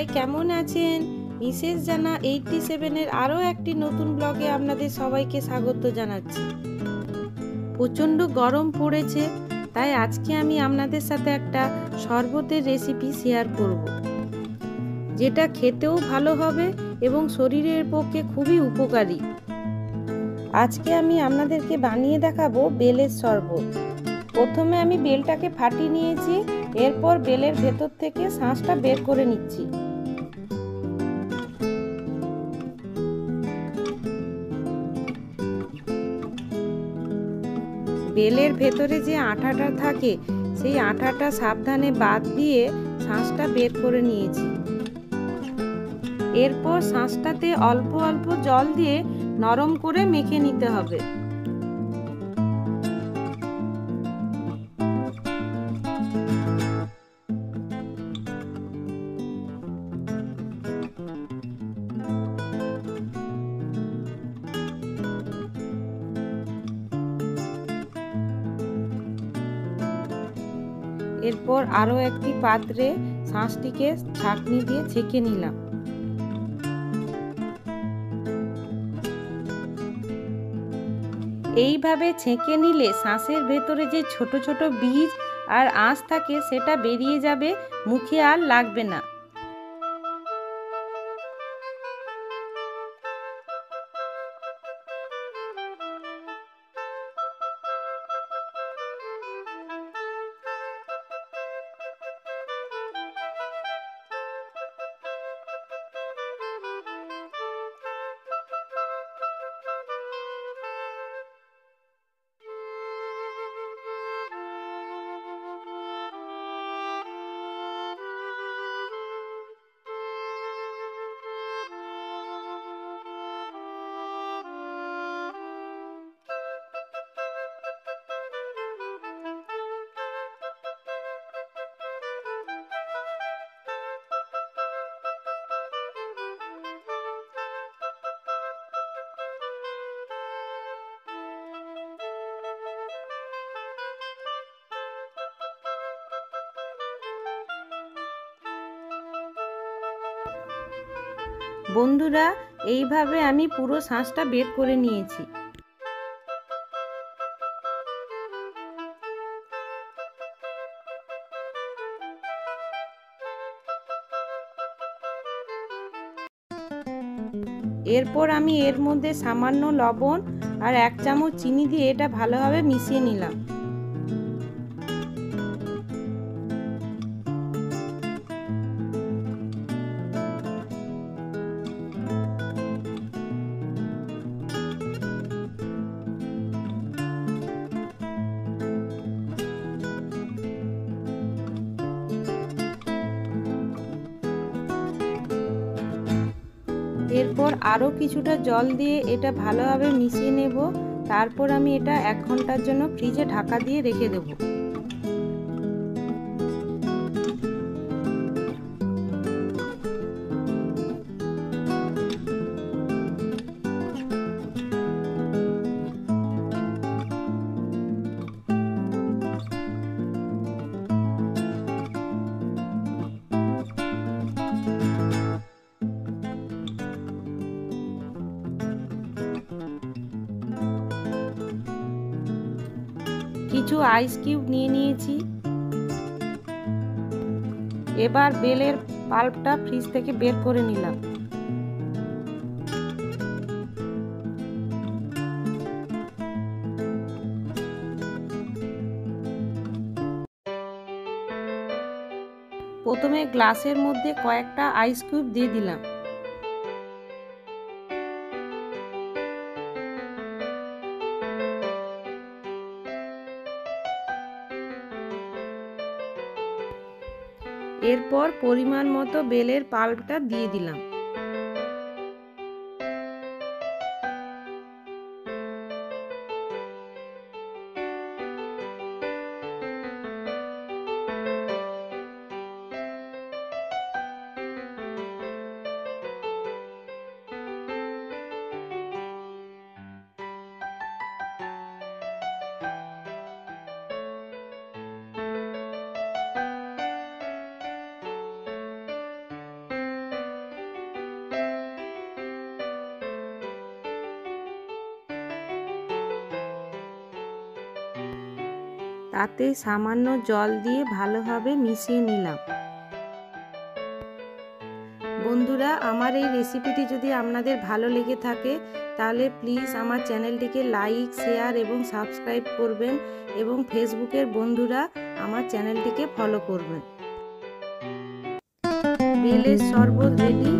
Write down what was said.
সবাই কেমন আছেন? মিসেস জানা 87 এর আরও একটি নতুন ব্লগে আপনাদের সবাইকে স্বাগত জানাচ্ছি। প্রচণ্ড গরম পড়েছে, তাই আজকে আমি আপনাদের সাথে একটা শরবতের রেসিপি শেয়ার করব, যেটা খেতেও ভালো হবে এবং শরীরের পক্ষে খুবই উপকারী। আজকে আমি আপনাদেরকে বানিয়ে দেখাবো বেলের শরবত। প্রথমে আমি বেলটাকে ফাটিয়ে নিয়েছি, এরপর বেলের ভেতর থেকে শাঁসটা বের করে নিচ্ছি। বেলের ভেতরে যে আঠাটা থাকে, সেই আঠাটা সাবধানে বাদ দিয়ে শাঁসটা বের করে নিয়েছি। এরপর শাঁসটাতে অল্প অল্প জল দিয়ে নরম করে মেখে নিতে হবে। এরপর আরও একটি পাত্রে শাঁসটিকে ছাঁকনি দিয়ে ছেঁকে নিলাম। এইভাবে ছেঁকে নিলে শাঁসের ভেতরে যে ছোট ছোট বীজ আর আঁশ থাকে, সেটা বেরিয়ে যাবে, মুখে আর লাগবে না। বন্ধুরা, এইভাবে আমি পুরো শাঁসটা বের করে নিয়েছি। এরপর আমি এর মধ্যে সামান্য লবণ আর 1 চামচ চিনি দিয়ে এটা ভালোভাবে মিশিয়ে নিলাম। এরপর আরও কিছুটা জল দিয়ে এটা ভালোভাবে মিশিয়ে নেব। তারপর আমি এটা 1 ঘন্টার জন্য ফ্রিজে ঢাকা দিয়ে রেখে দেব। কিছু আইস কিউব নিয়ে নিয়েছি। এবার বেলের পাল্পটা ফ্রিজ থেকে বের করে নিলাম। প্রথমে গ্লাসের মধ্যে কয়েকটা আইস কিউব দিয়ে দিলাম। এরপর পরিমাণ মতো বেলের পাল্পটা দিয়ে দিলাম। তাতে সামান্য জল দিয়ে ভালোভাবে মিশিয়ে নিলাম। বন্ধুরা, আমার এই রেসিপিটি যদি আপনাদের ভালো লেগে থাকে তাহলে প্লিজ আমার চ্যানেলটিকে লাইক, শেয়ার এবং সাবস্ক্রাইব করবেন এবং ফেসবুকের বন্ধুরা আমার চ্যানেলটিকে ফলো করবেন। বেলের শরবত রেডি।